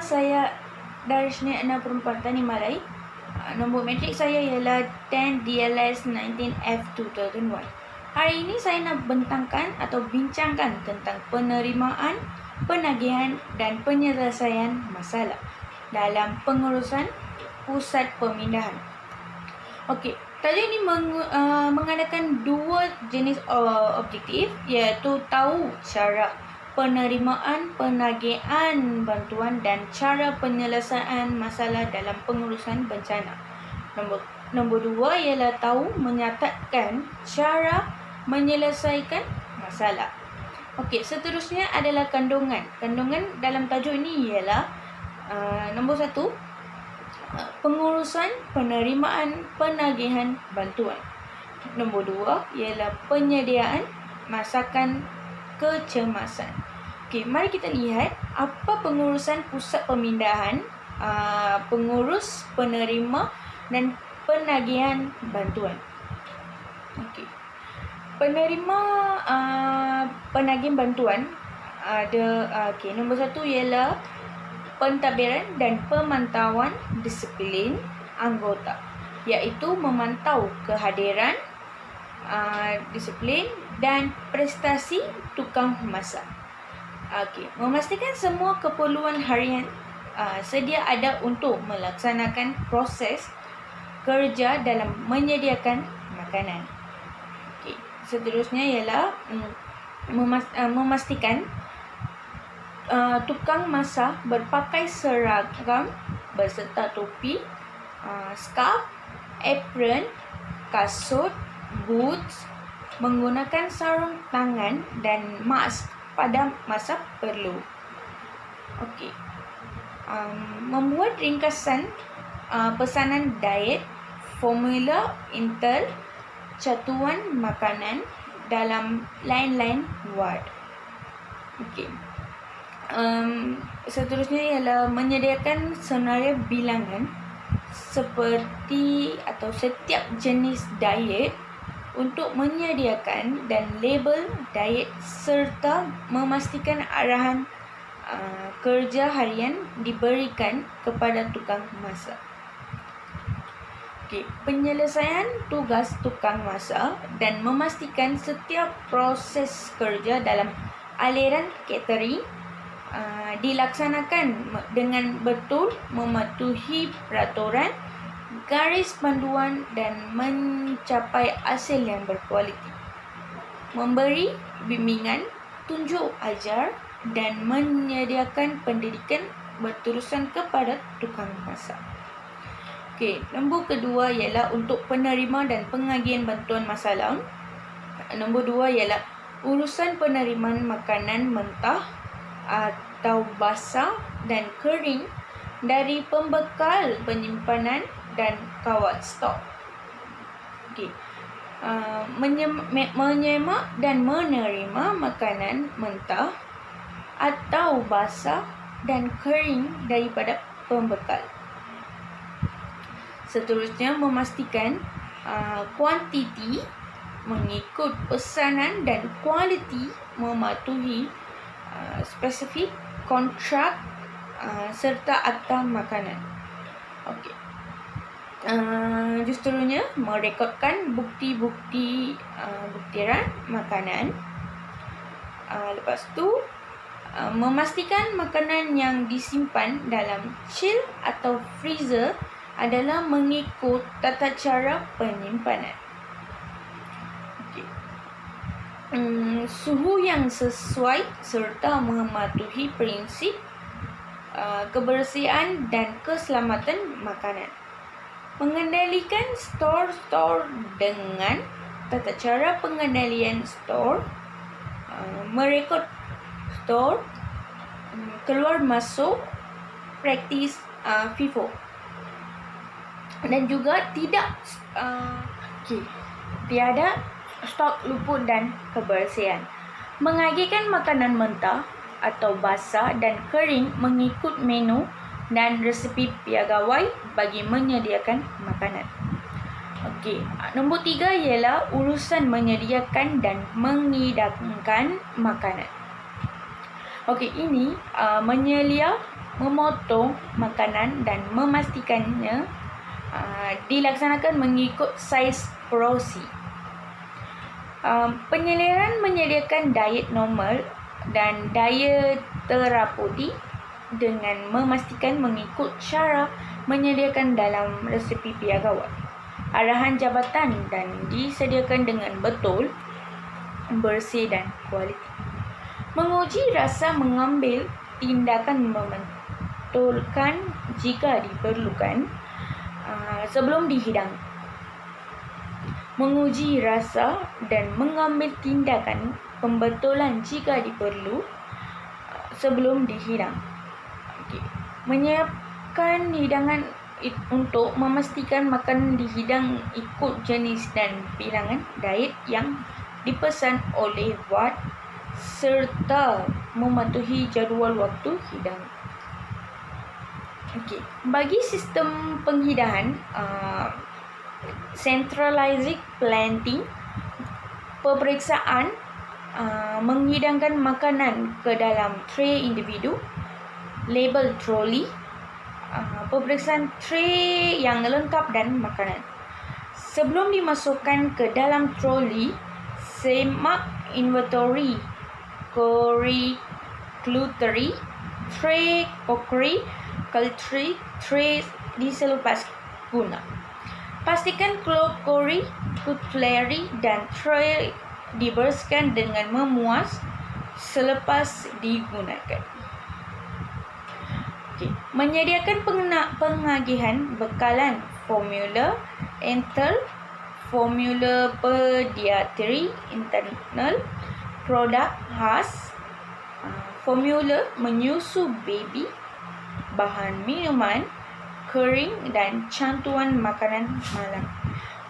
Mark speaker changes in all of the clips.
Speaker 1: saya Darshni Anna Perempuan Tani Malay. Nombor matrik saya ialah 10 DLS 19F 2001. Hari ini saya nak bentangkan atau bincangkan tentang penerimaan, penagihan dan penyelesaian masalah dalam pengurusan pusat pemindahan. Okey, tadi ini mengadakan dua jenis objektif, iaitu tahu cara penerimaan, penagihan bantuan dan cara penyelesaian masalah dalam pengurusan bencana. Nombor dua ialah tahu menyatakan cara menyelesaikan masalah. Okey, seterusnya adalah kandungan. Kandungan dalam tajuk ini ialah nombor satu, pengurusan, penerimaan, penagihan bantuan. Nombor dua ialah penyediaan, masakan, kecemasan. Okey, mari kita lihat apa pengurusan pusat pemindahan, pengurus, penerima dan penagihan bantuan. Okey. Penerima penagihan bantuan ada nombor satu ialah pentadbiran dan pemantauan disiplin anggota, iaitu memantau kehadiran, disiplin dan prestasi tukang masak. Memastikan semua keperluan harian sedia ada untuk melaksanakan proses kerja dalam menyediakan makanan. Seterusnya ialah memastikan tukang masak berpakai seragam berserta topi, scarf, apron, kasut, boots, menggunakan sarung tangan dan mask pada masa perlu. Okey. Membuat ringkasan pesanan diet, formula intel, catuan makanan dalam lain-lain ward. Okey. Seterusnya ialah menyediakan senario bilangan seperti atau setiap jenis diet untuk menyediakan dan label diet serta memastikan arahan kerja harian diberikan kepada tukang masak. Okey, penyelesaian tugas tukang masak dan memastikan setiap proses kerja dalam aliran catering dilaksanakan dengan betul, mematuhi peraturan, garis panduan dan mencapai hasil yang berkualiti. Memberi bimbingan, tunjuk ajar dan menyediakan pendidikan berterusan kepada tukang masak. Okey, nombor kedua ialah untuk penerima dan pengagihan bantuan masalah. Nombor dua ialah urusan penerimaan makanan mentah atau basah dan kering dari pembekal penyimpanan dan kawat stok. Okey. Menyemak dan menerima makanan mentah atau basah dan kering daripada pembekal. Seterusnya memastikan kuantiti mengikut pesanan dan kualiti mematuhi spesifik kontrak serta akta makanan. Okey. Justrunya merekodkan bukti-bukti buktiran makanan. Lepas tu memastikan makanan yang disimpan dalam chill atau freezer adalah mengikut tata cara penyimpanan. Suhu yang sesuai serta mematuhi prinsip kebersihan dan keselamatan makanan. Mengendalikan stor dengan tata cara pengendalian stor, merekod stor, keluar masuk, praktis FIFO. Dan juga tiada stok luput dan kebersihan. Mengagihkan makanan mentah atau basah dan kering mengikut menu dan resepi piagawai bagi menyediakan makanan. Okey, nombor 3 ialah urusan menyediakan dan mengidangkan makanan. Okey, ini menyelia memotong makanan dan memastikannya dilaksanakan mengikut saiz porsi. Penyelidikan menyediakan diet normal dan daya terapi dengan memastikan mengikut cara menyediakan dalam resepi piagawai. Arahan jabatan dan disediakan dengan betul, bersih dan kualiti. Menguji rasa mengambil tindakan membetulkan jika diperlukan sebelum dihidang. Menguji rasa dan mengambil tindakan pembetulan jika diperlu sebelum dihidang. Menyiapkan hidangan untuk memastikan makanan dihidang ikut jenis dan bilangan diet yang dipesan oleh VAT serta mematuhi jadual waktu hidang. Bagi sistem penghidangan, centralized planting, peperiksaan menghidangkan makanan ke dalam tray individu, label troli, peperiksaan tray yang lengkap dan makanan. Sebelum dimasukkan ke dalam troli, semak inventory, cutlery, tray, cookery, tray diselepas guna. Pastikan cutlery dan tray dibersihkan dengan memuas selepas digunakan. Menyediakan pengagihan bekalan formula enteral, formula pediatri internal, produk khas, formula menyusu baby, bahan minuman kering dan cantuan makanan malam.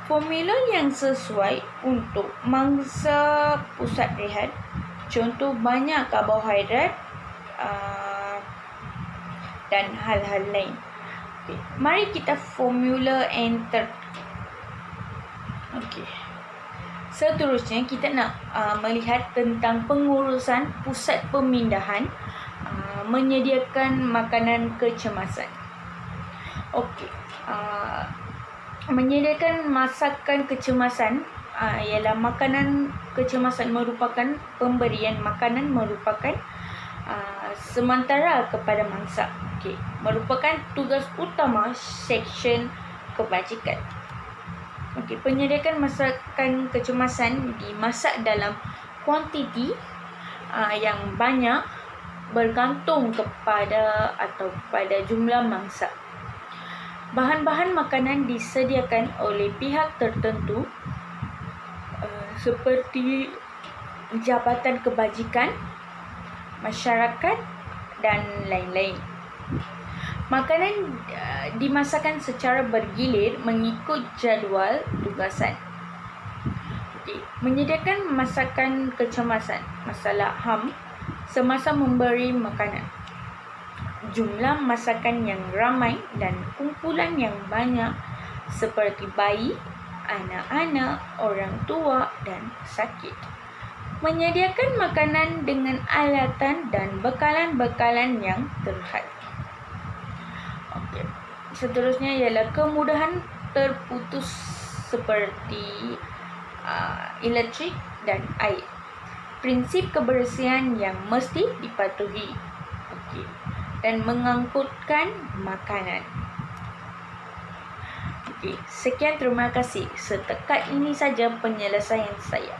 Speaker 1: Formula yang sesuai untuk mangsa pusat rehat, contoh banyak karbohidrat dan hal-hal lain. Mari kita formula enter. Seterusnya kita nak melihat tentang pengurusan pusat pemindahan menyediakan makanan kecemasan. Menyediakan masakan kecemasan ialah makanan kecemasan merupakan pemberian makanan merupakan sementara kepada mangsa. Merupakan tugas utama seksyen kebajikan. Penyediakan masakan kecemasan dimasak dalam kuantiti yang banyak bergantung kepada jumlah mangsa. Bahan-bahan makanan disediakan oleh pihak tertentu seperti Jabatan Kebajikan, masyarakat dan lain-lain. Makanan dimasakkan secara bergilir mengikut jadual tugasan. Menyediakan masakan kecemasan, masalah HAM semasa memberi makanan. Jumlah masakan yang ramai dan kumpulan yang banyak seperti bayi, anak-anak, orang tua dan sakit. Menyediakan makanan dengan alatan dan bekalan-bekalan yang terhad. Seterusnya ialah kemudahan terputus seperti elektrik dan air. Prinsip kebersihan yang mesti dipatuhi. Dan mengangkutkan makanan. Sekian, terima kasih. Setakat ini saja penyelesaian saya.